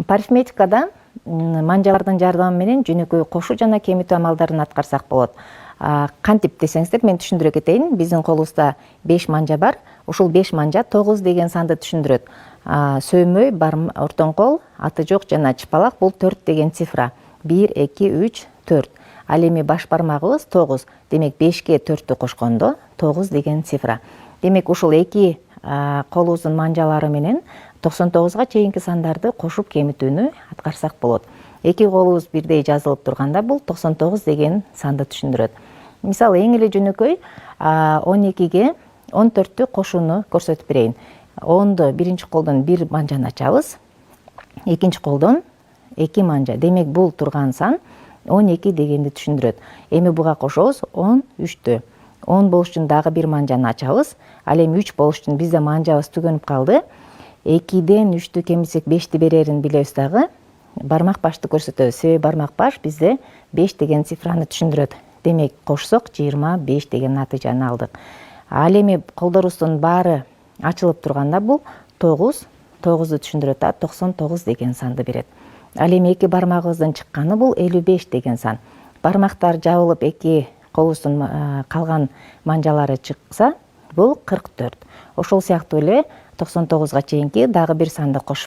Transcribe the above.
Парифметикада манжалардын жардамы менен жөнөкөй кошуу жана кемитүү амалдарын аткарсак болот. Кантип десеңиздер, мен түшүндүрө кетейин. Биздин колубузда 5 манжа бар. Ушул 5 манжа 9 деген санды түшүндүрөт. Сөөмөй, ортон кол, аты жок жана чыпалак бул 4 деген цифра. 1, 2, 3, 4. Ал эми баш бармагыбыз 9. Демек 5ке 4тү кошкондо 9 деген цифра. Демек ушул эки колубуздун манжалары менен 99га чейинки сандарды кошуп кемитүүнү аткарсак болот. Эки колубуз бирдей жазылып турганда бул 99 деген санды түшүндүрөт. Мисалы, эң эле жөнөкөй 12ге 14тү кошууну көрсөтүп берейин. 10ду биринчи колдон 1 манжаны ачабыз, экинчи колдон 2 манжа. Демек бул турган сан 12 дегенди түшүндүрөт. Эми буга кошобуз 13тү. 10 болуш үчүн дагы 1 манжаны ачабыз. Ал эми 3 болуш үчүн бизде манжабыз түгөнүп калды. 2ден 3тү кемитсек 5ти берерин билебиз дагы. Бармак башты көрсөтөбүз. Себеби бармак баш бизде 5 деген цифраны түшүндүрөт. Демек кошсок 25 деген натыйжаны алдык. Ал эми колдорубуздун баары ачылып турганда бул 9, 9ду түшүндүрөт да 99 деген санды берет. Ал эми эки бармагыбыздын чыкканы бул 55 деген сан. Бармактар жабылып эки колубуздун калган манжалары чыкса, бул 44. Ошол сыяктуу эле 99га чейинки дагы бир санды кошуп